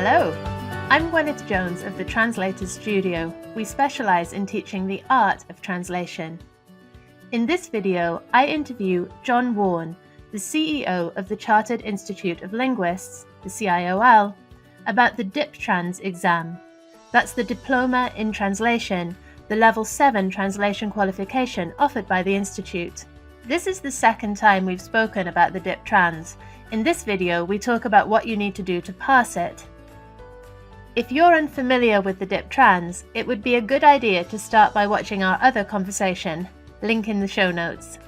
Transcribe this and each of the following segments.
Hello, I'm Gwenydd Jones of the Translators studio. We specialise in teaching the art of translation. In this video, I interview John Worne, the CEO of the Chartered Institute of Linguists, the CIOL, about the DipTrans exam. That's the Diploma in Translation, the Level 7 translation qualification offered by the Institute. This is the second time we've spoken about the DipTrans. In this video, we talk about what you need to do to pass it. If you're unfamiliar with the DipTrans, it would be a good idea to start by watching our other conversation, link in the show notes.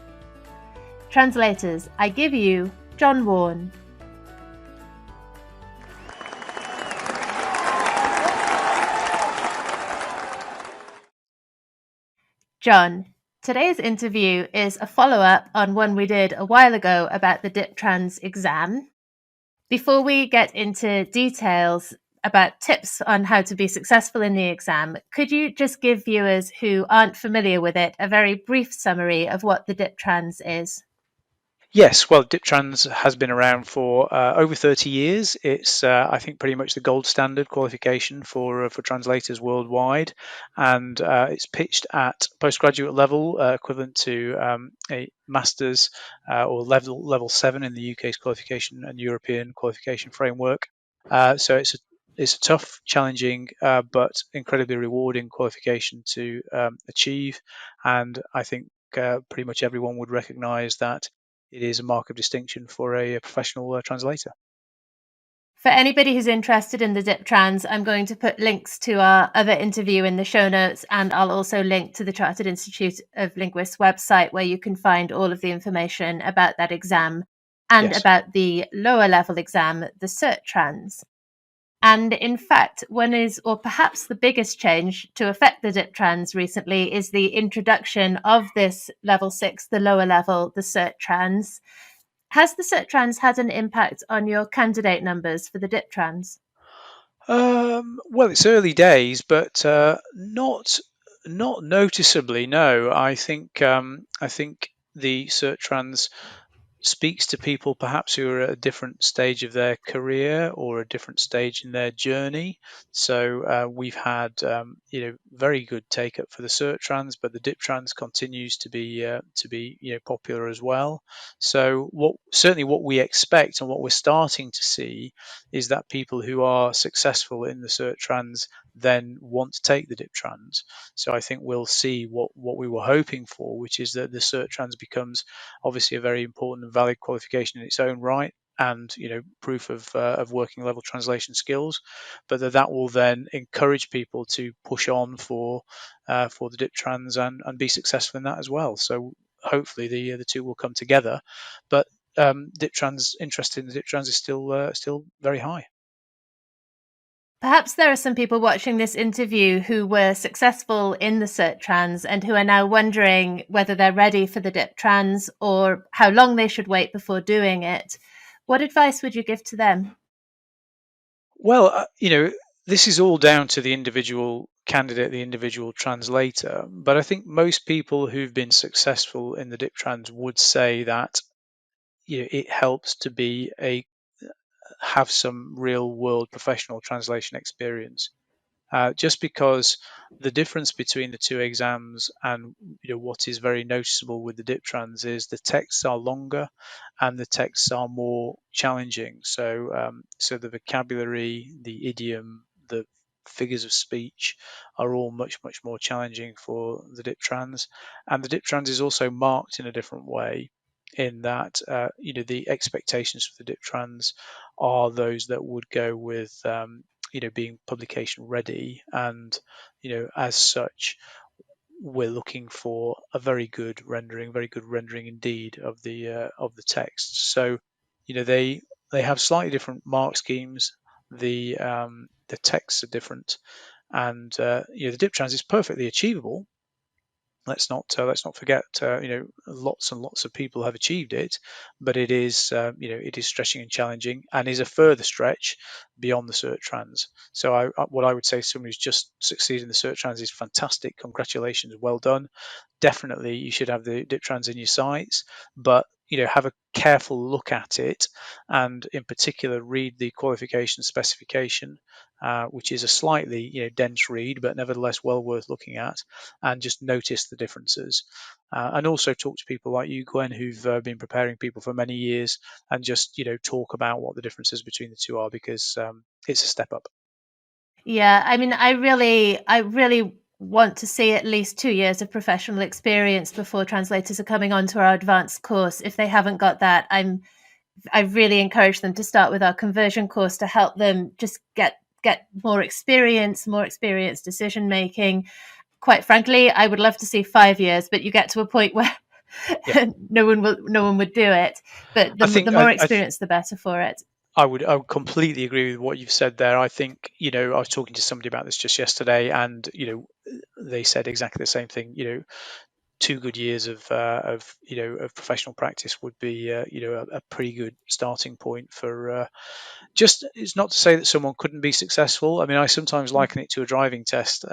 Translators, I give you John Worne. John, today's interview is a follow-up on one we did a while ago about the DipTrans exam. Before we get into details about tips on how to be successful in the exam, could you just give viewers who aren't familiar with it a very brief summary of what the DipTrans is? Yes, well, DipTrans has been around for over 30 years. It's, I think, pretty much the gold standard qualification for translators worldwide, and it's pitched at postgraduate level, equivalent to a master's or level 7 in the UK's qualification and European qualification framework. So it's a tough, challenging, but incredibly rewarding qualification to achieve, and I think pretty much everyone would recognise that it is a mark of distinction for a professional translator. For anybody who's interested in the DipTrans, I'm going to put links to our other interview in the show notes, and I'll also link to the Chartered Institute of Linguists website where you can find all of the information about that exam and about the lower level exam, the CertTrans. And in fact, one is, or perhaps the biggest change to affect the DipTrans recently is the introduction of this level 6, the lower level, the CertTrans. Has the CertTrans had an impact on your candidate numbers for the DipTrans? Well, it's early days, but not noticeably. No, I think the CertTrans speaks to people perhaps who are at a different stage of their career or a different stage in their journey. So we've had very good take up for the CertTrans, but the DipTrans continues to be popular as well. So what we expect and what we're starting to see is that people who are successful in the CertTrans then want to take the DipTrans. So I think we'll see what we were hoping for, which is that the CertTrans becomes obviously a very important and valid qualification in its own right, and proof of working level translation skills, but that will then encourage people to push on for the DipTrans and be successful in that as well. So hopefully the two will come together, but DipTrans interest in the DipTrans is still very high. Perhaps there are some people watching this interview who were successful in the CertTrans and who are now wondering whether they're ready for the DipTrans or how long they should wait before doing it. What advice would you give to them? Well, this is all down to the individual candidate, the individual translator. But I think most people who've been successful in the DipTrans would say that it helps to have some real world professional translation experience. Just because the difference between the two exams and what is very noticeable with the DipTrans is the texts are longer and the texts are more challenging. So the vocabulary, the idiom, the figures of speech are all much more challenging for the DipTrans, and the DipTrans is also marked in a different way, in that the expectations for the DipTrans are those that would go with being publication ready, and as such we're looking for a very good rendering indeed of the text. So they have slightly different mark schemes. The texts are different, and the DipTrans is perfectly achievable. Let's not forget, lots and lots of people have achieved it, but it is it is stretching and challenging, and is a further stretch beyond the CertTrans. So what I would say to someone who's just succeeded in the CertTrans is fantastic, congratulations, well done. Definitely you should have the DipTrans in your sights, but have a careful look at it, and in particular read the qualification specification, which is a slightly dense read, but nevertheless well worth looking at, and just notice the differences. And also talk to people like you, Gwen, who've been preparing people for many years, and just talk about what the differences between the two are, because it's a step up. Yeah, I mean, I really want to see at least 2 years of professional experience before translators are coming onto our advanced course. If they haven't got that, I really encourage them to start with our conversion course to help them just get more experience decision making. Quite frankly, I would love to see 5 years, but you get to a point where no one would do it. But the more experience, the better for it. I would completely agree with what you've said there. I think, I was talking to somebody about this just yesterday, and they said exactly the same thing. 2 good years of professional practice would be a pretty good starting point for just. It's not to say that someone couldn't be successful. I mean, I sometimes liken it to a driving test.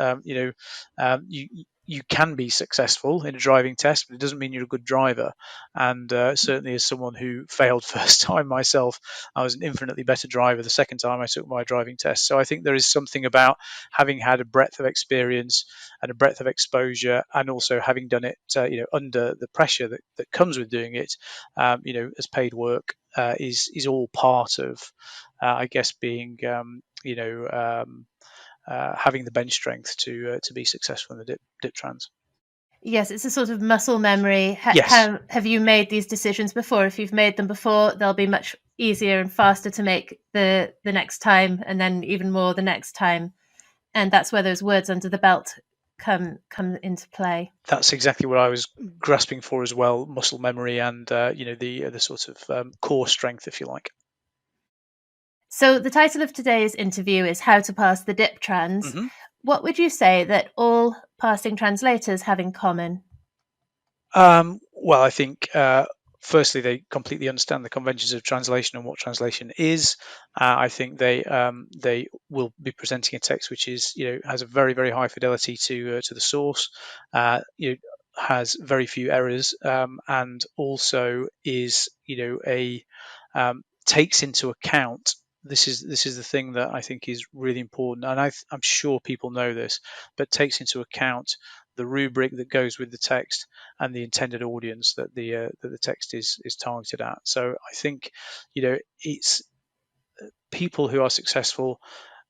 You can be successful in a driving test, but it doesn't mean you're a good driver. And certainly, as someone who failed first time myself, I was an infinitely better driver the second time I took my driving test. So I think there is something about having had a breadth of experience and a breadth of exposure, and also having done it, under the pressure that comes with doing it, as paid work, is all part of, I guess, being, having the bench strength to be successful in the DipTrans. Yes, it's a sort of muscle memory. Yes. Have you made these decisions before? If you've made them before, they'll be much easier and faster to make the next time, and then even more the next time. And that's where those words under the belt come into play. That's exactly what I was grasping for as well: muscle memory and the sort of core strength, if you like. So the title of today's interview is How to Pass the DipTrans. Mm-hmm. What would you say that all passing translators have in common? Well, I think firstly they completely understand the conventions of translation and what translation is. I think they will be presenting a text which is has a very, very high fidelity to the source. Has very few errors, and also is a takes into account. This is the thing that I think is really important, and I'm sure people know this, but takes into account the rubric that goes with the text and the intended audience that the text is targeted at. So I think it's people who are successful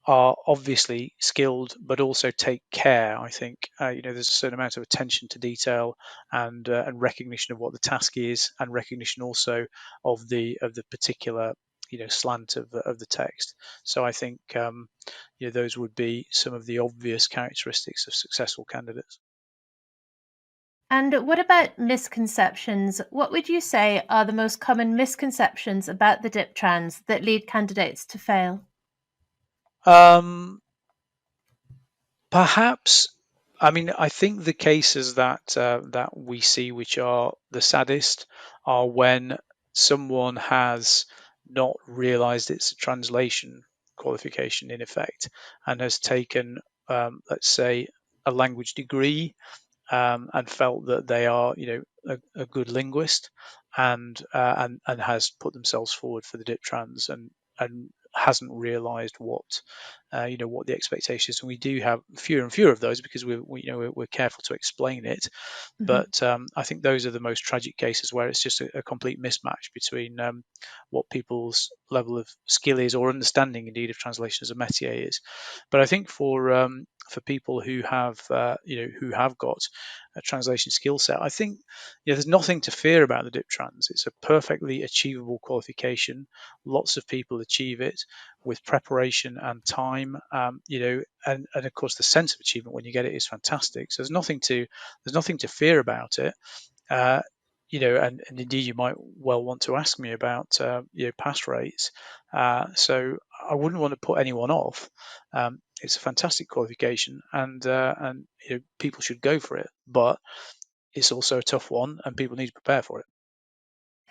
are obviously skilled, but also take care. I think there's a certain amount of attention to detail, and recognition of what the task is, and recognition also of the particular slant of the text. So I think those would be some of the obvious characteristics of successful candidates. And what about misconceptions? What would you say are the most common misconceptions about the DipTrans that lead candidates to fail? Perhaps, I mean, I think the cases that we see, which are the saddest, are when someone has not realised it's a translation qualification in effect, and has taken, let's say, a language degree, and felt that they are, a good linguist, and has put themselves forward for the DipTrans, and hasn't realised what what the expectation is. And we do have fewer and fewer of those, because we're careful to explain it. Mm-hmm. But I think those are the most tragic cases, where it's just a complete mismatch between what people's level of skill is, or understanding indeed of translation as a métier is. But I think for people who have who have got a translation skill set, I think there's nothing to fear about the DipTrans. It's a perfectly achievable qualification. Lots of people achieve it with preparation and time, and of course the sense of achievement when you get it is fantastic. So there's nothing to fear about it. And indeed you might well want to ask me about pass rates. So I wouldn't want to put anyone off. It's a fantastic qualification, and people should go for it. But it's also a tough one, and people need to prepare for it.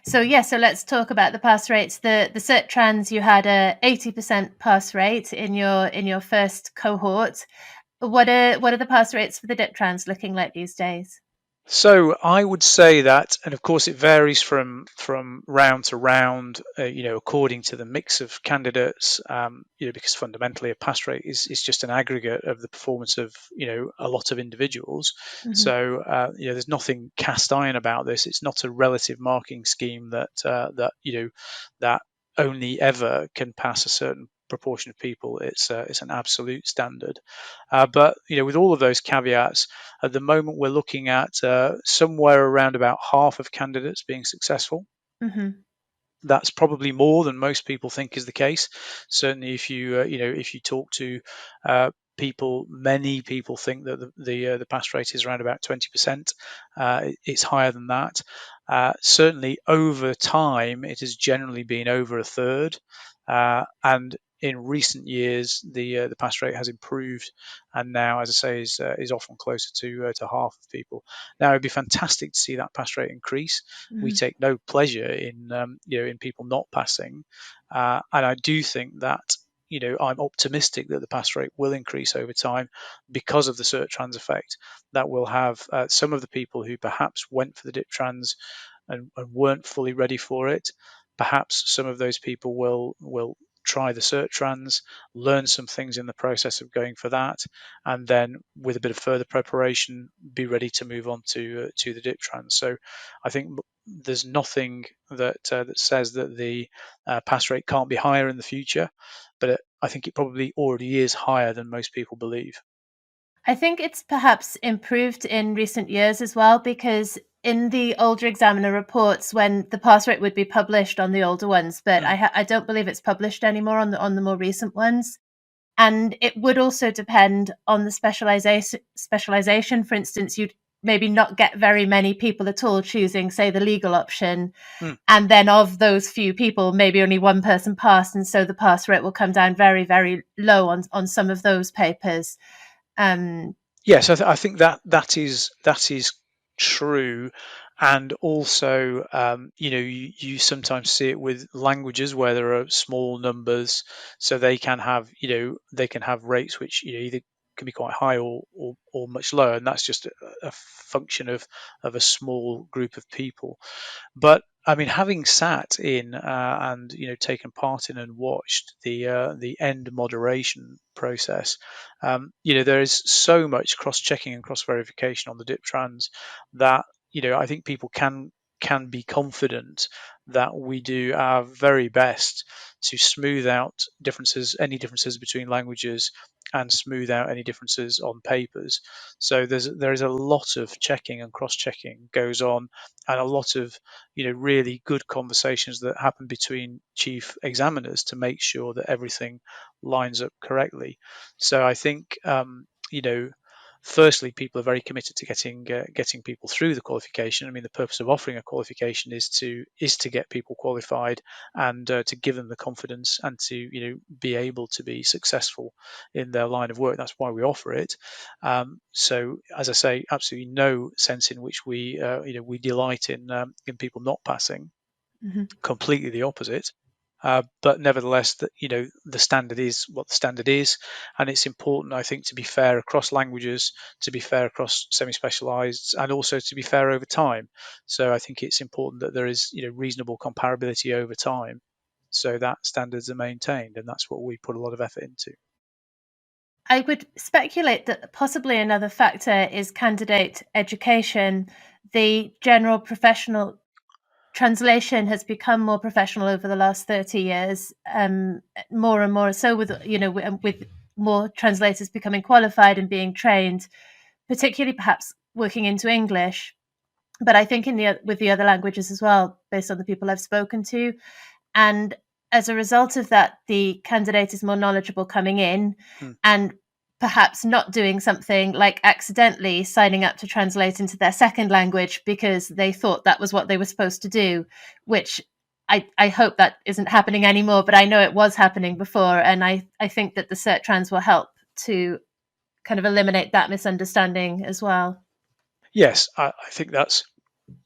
So let's talk about the pass rates. The CertTrans, you had a 80% pass rate in your first cohort. What are the pass rates for the DipTrans looking like these days? So I would say that, and of course it varies from round to round, according to the mix of candidates, because fundamentally a pass rate is just an aggregate of the performance of a lot of individuals. Hmm. So there's nothing cast iron about this. It's not a relative marking scheme that only ever can pass a certain proportion of people. It's an absolute standard. But with all of those caveats, at the moment, we're looking at somewhere around about half of candidates being successful. Hmm. That's probably more than most people think is the case. Certainly, if you talk to people, many people think that the pass rate is around about 20%. It's higher than that. Certainly, over time, it has generally been over a third, and in recent years, the pass rate has improved, and now, as I say, is often closer to half of people. Now, it'd be fantastic to see that pass rate increase. We Hmm. take no pleasure in people not passing, and I do think that I'm optimistic that the pass rate will increase over time because of the CertTrans effect. That will have some of the people who perhaps went for the DipTrans and weren't fully ready for it. Perhaps some of those people will try the CertTrans, learn some things in the process of going for that, and then with a bit of further preparation, be ready to move on to the DipTrans. So I think there's nothing that says that the pass rate can't be higher in the future, but I think it probably already is higher than most people believe. I think it's perhaps improved in recent years as well, because in the older examiner reports, when the pass rate would be published on the older ones, but Mm. I don't believe it's published anymore on the more recent ones. And it would also depend on the specialization. For instance, you'd maybe not get very many people at all choosing, say, the legal option. Mm. And then of those few people, maybe only one person passed. And so the pass rate will come down very, very low on some of those papers. Um, Yes, I think that is true, and also you sometimes see it with languages where there are small numbers, so they can have rates which either can be quite high or much lower, and that's just a function of a small group of people. But I mean, having sat in and taken part in and watched the end moderation process, there is so much cross-checking and cross-verification on the DipTrans that I think people can be confident that we do our very best to smooth out any differences between languages and smooth out any differences on papers. So there is a lot of checking and cross-checking goes on, and a lot of really good conversations that happen between chief examiners to make sure that everything lines up correctly. So I think firstly, people are very committed to getting people through the qualification. I mean, the purpose of offering a qualification is to get people qualified and to give them the confidence and to be able to be successful in their line of work. That's why we offer it. So, as I say, absolutely no sense in which we delight in people not passing. mhm. Completely the opposite. But nevertheless, that the standard is what the standard is, and it's important, I think, to be fair across languages, to be fair across semi-specialised, and also to be fair over time. So I think it's important that there is reasonable comparability over time, so that standards are maintained, and that's what we put a lot of effort into. I would speculate that possibly another factor is candidate education. The general professional translation has become more professional over the last 30 years, more and more so, with more translators becoming qualified and being trained, particularly perhaps working into English. But I think with the other languages as well, based on the people I've spoken to. And as a result of that, the candidate is more knowledgeable coming in Hmm. and perhaps not doing something like accidentally signing up to translate into their second language because they thought that was what they were supposed to do, which I hope that isn't happening anymore, but I know it was happening before. And I think that the CertTrans will help to kind of eliminate that misunderstanding as well. Yes, I think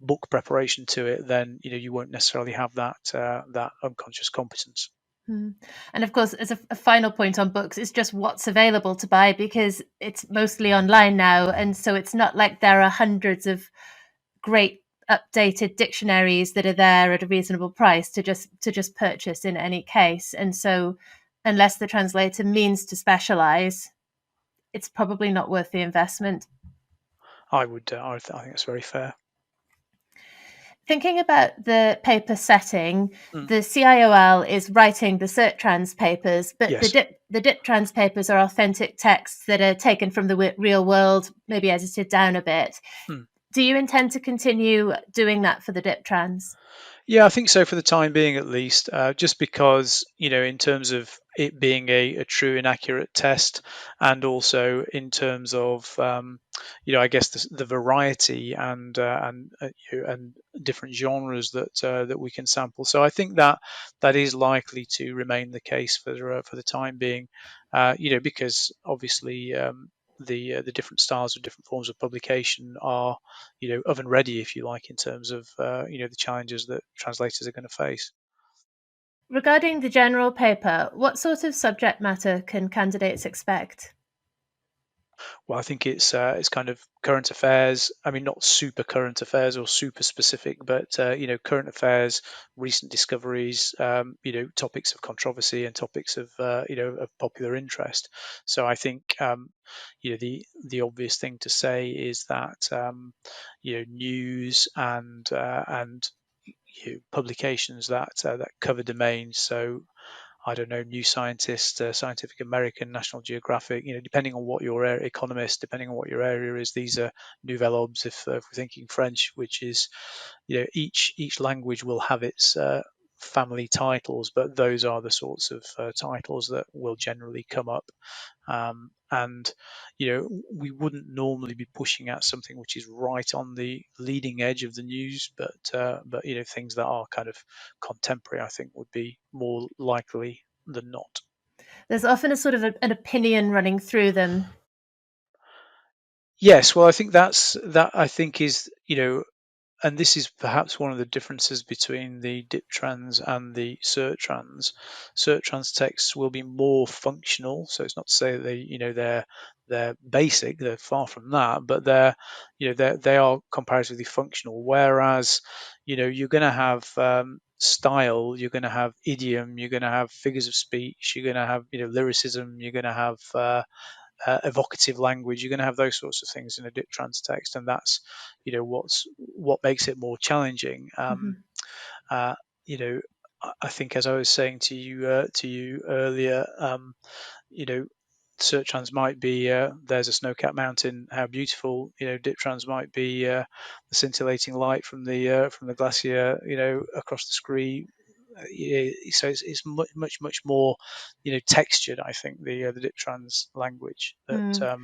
book preparation to it, then you won't necessarily have that unconscious competence. And of course, as a final point on books, it's just what's available to buy, because it's mostly online now. And so it's not like there are hundreds of great updated dictionaries that are there at a reasonable price to just purchase in any case. And so unless the translator means to specialize, it's probably not worth the investment. I think that's very fair. Thinking about the paper setting, Mm. the CIOL is writing the CertTrans papers, but Yes. the DipTrans papers are authentic texts that are taken from the real world, maybe edited down a bit. Mm. Do you intend to continue doing that for the DipTrans? Yeah, I think so for the time being, at least, just because, in terms of it being a true and accurate test, and also in terms of, I guess the variety and different genres that we can sample. So I think that is likely to remain the case for the time being, because obviously the different styles of different forms of publication are oven ready, if you like, in terms of the challenges that translators are going to face. Regarding the general paper, what sort of subject matter can candidates expect? Well, I think it's kind of current affairs. I mean, not super current affairs or super specific, but current affairs, recent discoveries, topics of controversy and topics of of popular interest. So I think the obvious thing to say is that news and publications that cover domains. So I don't know, New Scientist, Scientific American, National Geographic. Depending on what your area, Economist, depending on what your area is, these are Nouvelle Obs. If we're thinking French, which is, each language will have its family titles, but those are the sorts of titles that will generally come up. And we wouldn't normally be pushing at something which is right on the leading edge of the news, but things that are kind of contemporary, I think, would be more likely than not. There's often a sort of an opinion running through them. Yes, well, I think that I think is and this is perhaps one of the differences between the DipTrans and the CertTrans. CertTrans texts will be more functional, so it's not to say that they're basic. They're far from that, but they are comparatively functional. Whereas you're going to have style, you're going to have idiom, you're going to have figures of speech, you're going to have lyricism, you're going to have evocative language. You're going to have those sorts of things in a DipTrans text, and that's what makes it more challenging. Uh, you know, I think, as I was saying to you earlier, CertTrans might be there's a snow-capped mountain, how beautiful. DipTrans might be the scintillating light from the glacier, across the screen. So it's much more textured, I think, the DipTrans language that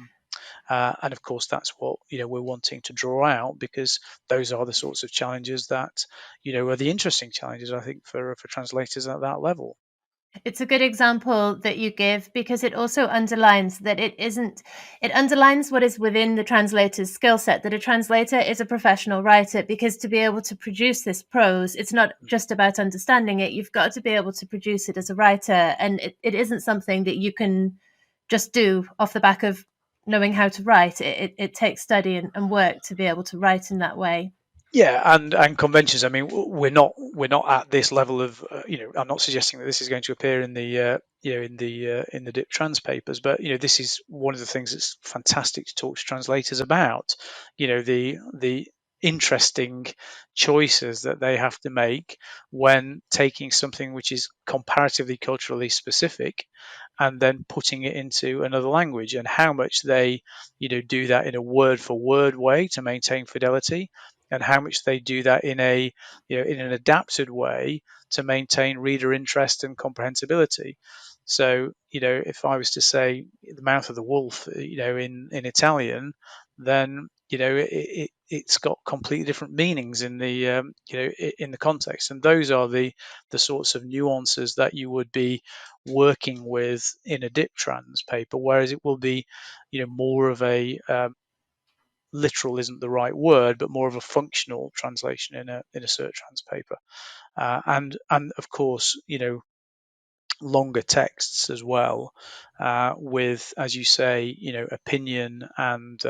and of course that's what we're wanting to draw out, because those are the sorts of challenges that are the interesting challenges, I think, for translators at that level. It's a good example that you give, because it also underlines that it underlines what is within the translator's skill set, that a translator is a professional writer, because to be able to produce this prose, it's not just about understanding it. You've got to be able to produce it as a writer. And it isn't something that you can just do off the back of knowing how to write. It takes study and work to be able to write in that way. Yeah, and conventions. I mean, we're not at this level of I'm not suggesting that this is going to appear in the in the DipTrans papers, but this is one of the things that's fantastic to talk to translators about. The interesting choices that they have to make when taking something which is comparatively culturally specific and then putting it into another language, and how much they do that in a word for word way to maintain fidelity, and how much they do that in in an adapted way to maintain reader interest and comprehensibility. So if I was to say the mouth of the wolf, in Italian, then it's got completely different meanings in the in the context, and those are the sorts of nuances that you would be working with in a DipTrans paper, whereas it will be more of a literal isn't the right word, but more of a functional translation in a CertTrans paper. And of course, longer texts as well, with, as you say, opinion and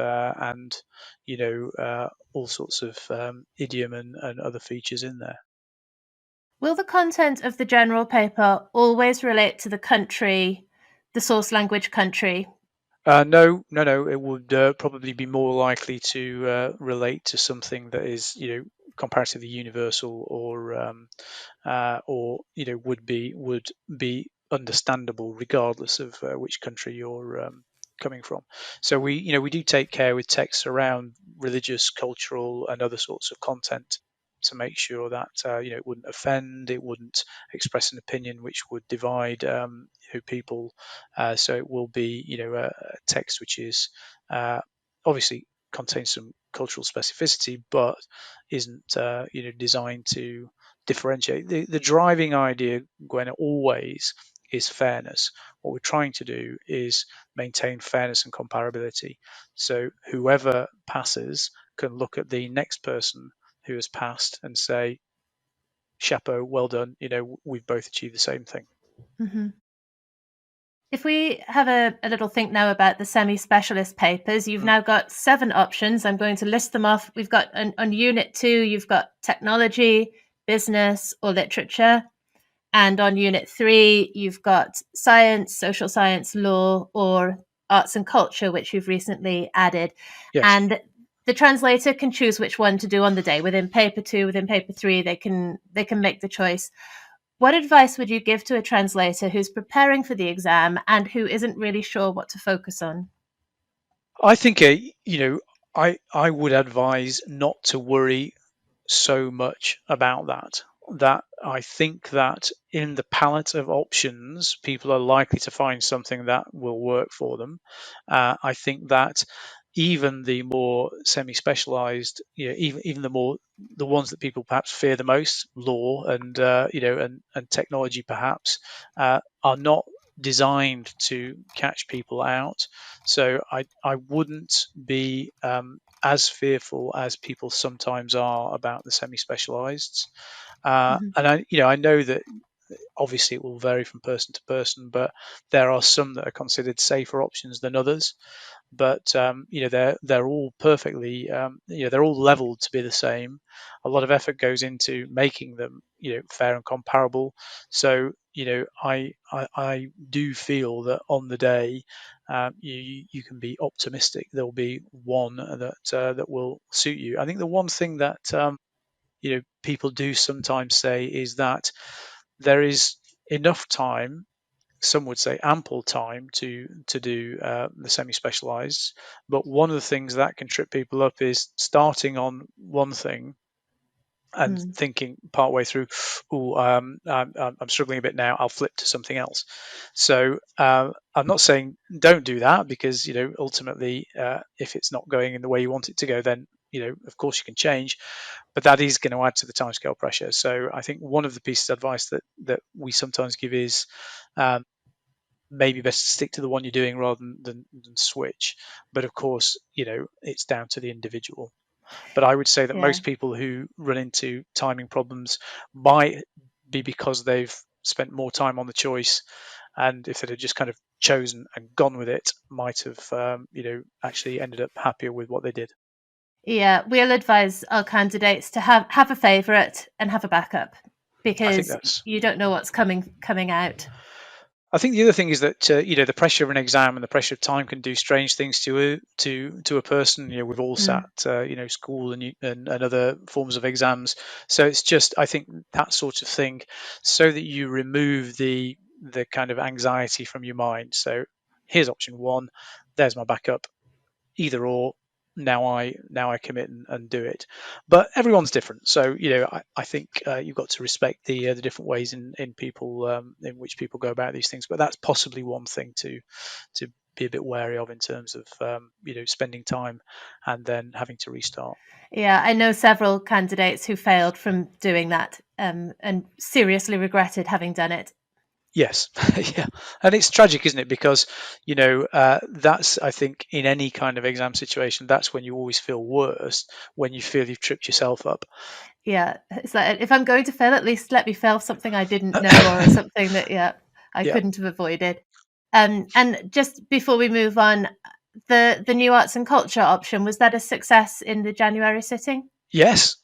all sorts of idiom and other features in there. Will the content of the general paper always relate to the country, the source language country? No. It would probably be more likely to relate to something that is, comparatively universal, or would be understandable regardless of which country you're coming from. So we do take care with texts around religious, cultural, and other sorts of content to make sure that it wouldn't offend, it wouldn't express an opinion which would divide people. So it will be a text which is obviously contains some cultural specificity, but isn't designed to differentiate. The driving idea, Gwen, always is fairness. What we're trying to do is maintain fairness and comparability. So whoever passes can look at the next person who has passed and say, chapeau, well done, we've both achieved the same thing. Mm-hmm. If we have a little think now about the semi-specialist papers, you've now got 7 options. I'm going to list them off. We've got on Unit 2, you've got technology, business, or literature. And on Unit 3, you've got science, social science, law, or arts and culture, which you've recently added. Yes. And the translator can choose which one to do on the day. Within paper 2, within paper 3, they can make the choice. What advice would you give to a translator who's preparing for the exam and who isn't really sure what to focus on? I think I would advise not to worry so much about that. That I think that in the palette of options, people are likely to find something that will work for them. I think that even the more semi-specialized, even the ones that people perhaps fear the most, law and and technology perhaps, are not designed to catch people out. So I wouldn't be as fearful as people sometimes are about the semi-specialized. And I know that obviously it will vary from person to person, but there are some that are considered safer options than others. But they're all perfectly they're all leveled to be the same. A lot of effort goes into making them fair and comparable. So I do feel that on the day you can be optimistic. There'll be one that will suit you. I think the one thing that people do sometimes say is that there is enough time, some would say ample time, to do the semi-specialized. But one of the things that can trip people up is starting on one thing and thinking partway through, I'm struggling a bit now, I'll flip to something else. So I'm not saying don't do that, because ultimately if it's not going in the way you want it to go, then of course you can change, but that is going to add to the timescale pressure. So I think one of the pieces of advice that we sometimes give is maybe best to stick to the one you're doing rather than switch. But of course, it's down to the individual. But I would say that most people who run into timing problems might be because they've spent more time on the choice, and if they had just kind of chosen and gone with it, might have actually ended up happier with what they did. Yeah, we'll advise our candidates to have a favourite and have a backup, because you don't know what's coming out. I think the other thing is that the pressure of an exam and the pressure of time can do strange things to a person. We've all sat school and other forms of exams, so it's just, I think, that sort of thing, so that you remove the kind of anxiety from your mind. So here's option 1, there's my backup, either or. Now I commit and do it. But everyone's different, so I think you've got to respect the different ways in people in which people go about these things. But that's possibly one thing to be a bit wary of in terms of spending time and then having to restart. Yeah, I know several candidates who failed from doing that, and seriously regretted having done it. Yes, yeah, and it's tragic, isn't it? Because that's, I think, in any kind of exam situation, that's when you always feel worst, when you feel you've tripped yourself up. Yeah, it's like if I'm going to fail, at least let me fail something I didn't know or something that I Yeah. couldn't have avoided. And just before we move on, the new arts and culture option, was that a success in the January sitting? Yes,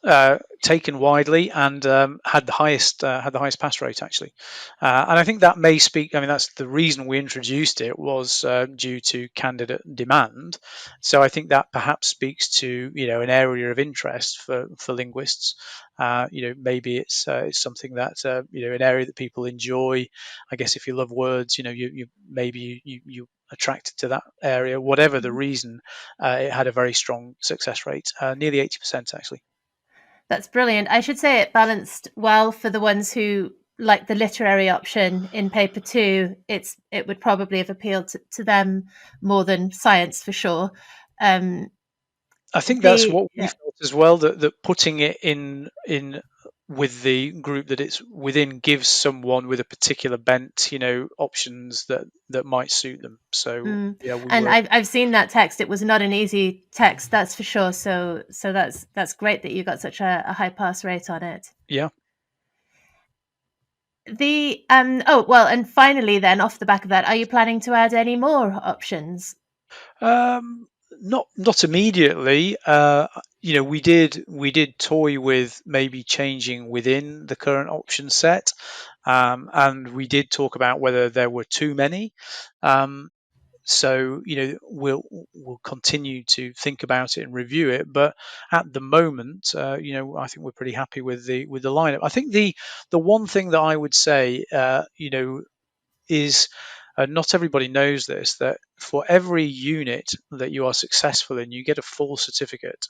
taken widely and had the highest pass rate actually, and I think that may speak. I mean, that's the reason we introduced it was due to candidate demand. So I think that perhaps speaks to an area of interest for linguists. Maybe it's something that an area that people enjoy. I guess if you love words, you maybe you attracted to that area. Whatever the Mhm. reason, it had a very strong success rate, nearly 80% actually. That's brilliant. I should say it balanced well for the ones who like the literary option in paper two. It would probably have appealed to them more than science for sure. Um, I think that's the what we Yeah. felt as well, that putting it in with the group that it's within gives someone with a particular bent, options that might suit them. So Mm. yeah, we And were. I've seen that text. It was not an easy text, that's for sure. So that's great that you got such a high pass rate on it. Yeah. The Oh well, and finally, then off the back of that, are you planning to add any more options? Not immediately. We did toy with maybe changing within the current option set, and we did talk about whether there were too many. Um, so we'll continue to think about it and review it, but at the moment, I think we're pretty happy with the lineup. I think the one thing that I would say, is, not everybody knows this, that for every unit that you are successful in, you get a full certificate.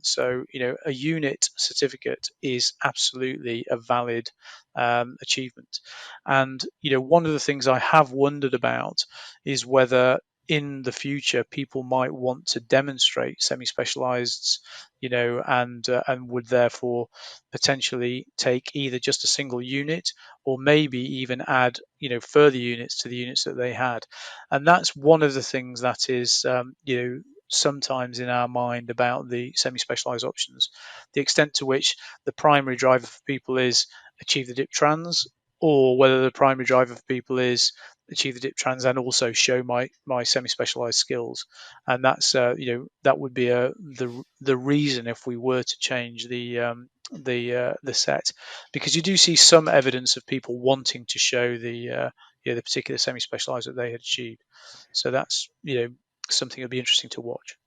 So, a unit certificate is absolutely a valid achievement. And, one of the things I have wondered about is whether in the future people might want to demonstrate semi-specialized, and would therefore potentially take either just a single unit or maybe even add further units to the units that they had. And that's one of the things that is sometimes in our mind about the semi-specialized options, the extent to which the primary driver for people is achieve the DipTrans, or whether the primary driver for people is achieve the DipTrans and also show my semi-specialized skills. And that's that would be the reason if we were to change the set, because you do see some evidence of people wanting to show the particular semi-specialized that they had achieved. So that's something that'd be interesting to watch.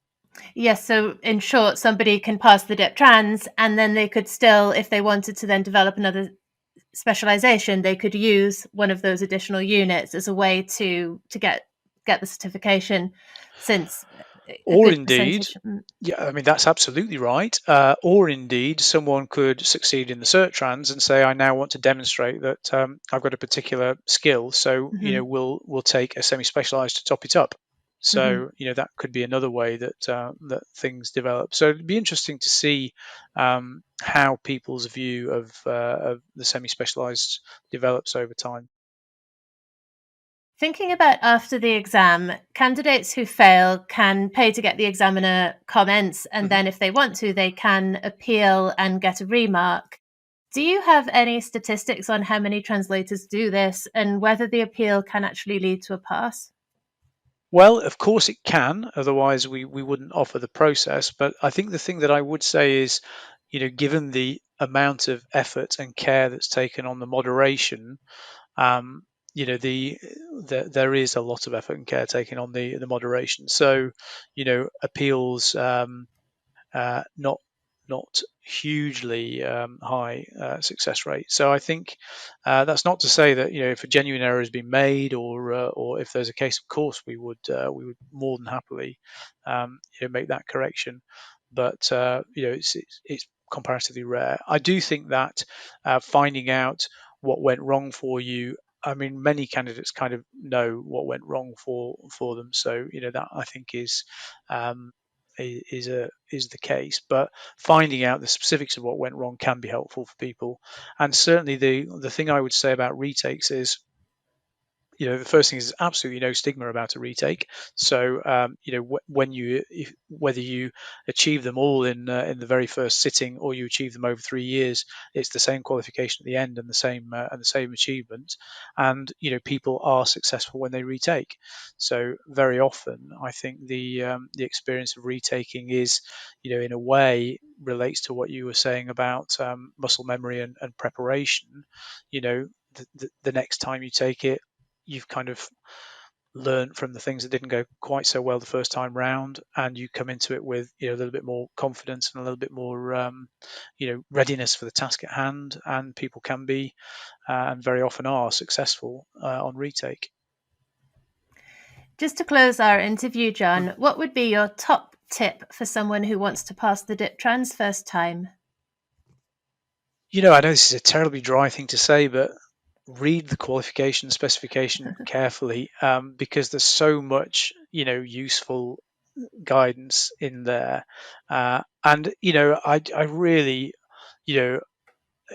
Yes, so in short, somebody can pass the DipTrans, and then they could still, if they wanted to then develop another specialization, they could use one of those additional units as a way to get the certification, since a Or good indeed, percentage. yeah, I mean that's absolutely right. Or indeed, someone could succeed in the CertTrans and say, "I now want to demonstrate that I've got a particular skill." So Mm-hmm, we'll take a semi-specialized to top it up. mm-hmm. So that could be another way that things develop. So it'd be interesting to see how people's view of the semi-specialized develops over time. Thinking about after the exam, candidates who fail can pay to get the examiner comments, and Mhm. then if they want to, they can appeal and get a remark. Do you have any statistics on how many translators do this and whether the appeal can actually lead to a pass? Well, of course it can, otherwise we wouldn't offer the process. But I think the thing that I would say is, given the amount of effort and care that's taken on the moderation, um, there is a lot of effort and care taken on the moderation. So, appeals, not hugely high success rate. So I think that's not to say that if a genuine error has been made, or if there's a case, of course we would more than happily make that correction. But it's comparatively rare. I do think that finding out what went wrong for you. I mean, many candidates kind of know what went wrong for them, so that I think um, is the case. But finding out the specifics of what went wrong can be helpful for people. And certainly the thing I would say about retakes is, the first thing is absolutely no stigma about a retake. So whether you achieve them all in the very first sitting or you achieve them over 3 years, it's the same qualification at the end and the same achievement. And people are successful when they retake. So very often, I think the experience of retaking is, in a way, relates to what you were saying about muscle memory and preparation. The next time you take it, you've kind of learned from the things that didn't go quite so well the first time round, and you come into it with a little bit more confidence and a little bit more readiness for the task at hand, and people can be and very often are successful on retake. Just to close our interview, John, what would be your top tip for someone who wants to pass the DipTrans first time? I know this is a terribly dry thing to say, but read the qualification specification carefully, because there's so much useful guidance in there, and I really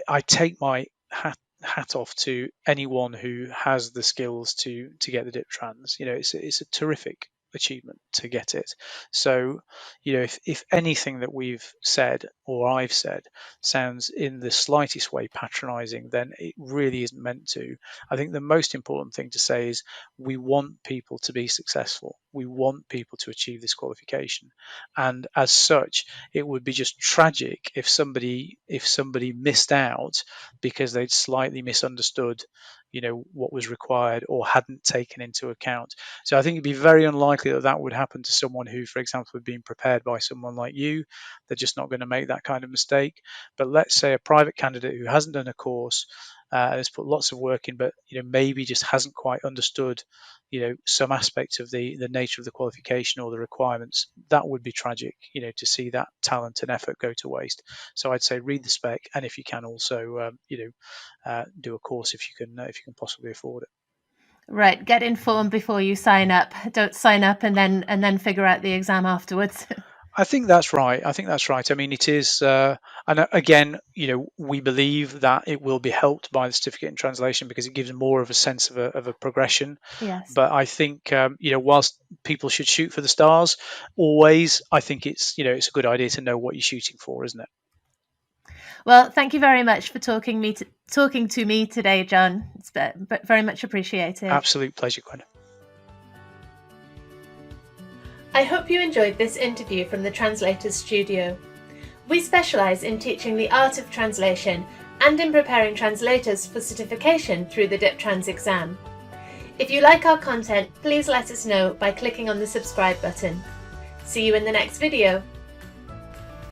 I take my hat off to anyone who has the skills to get the DipTrans. It's a terrific achievement to get it. So if anything that we've said or I've said sounds in the slightest way patronizing, then it really isn't meant to. I think the most important thing to say is we want people to be successful. We want people to achieve this qualification, and as such, it would be just tragic if somebody missed out because they'd slightly misunderstood what was required or hadn't taken into account. So I think it'd be very unlikely that would happen to someone who, for example, had been prepared by someone like you. They're just not going to make that kind of mistake. But let's say a private candidate who hasn't done a course, has put lots of work in, but maybe just hasn't quite understood some aspects of the nature of the qualification or the requirements. That would be tragic, to see that talent and effort go to waste. So I'd say read the spec, and if you can also do a course if you can possibly afford it. Right, get informed before you sign up. Don't sign up and then figure out the exam afterwards. I think that's right. I mean, it is, and again, we believe that it will be helped by the certificate in translation because it gives more of a sense of a progression. Yes. But I think, whilst people should shoot for the stars, always, I think it's a good idea to know what you're shooting for, isn't it? Well, thank you very much for talking to me today, John. It's very much appreciated. Absolute pleasure, Gwen. I hope you enjoyed this interview from the Translators studio. We specialise in teaching the art of translation and in preparing translators for certification through the DipTrans exam. If you like our content, please let us know by clicking on the subscribe button. See you in the next video.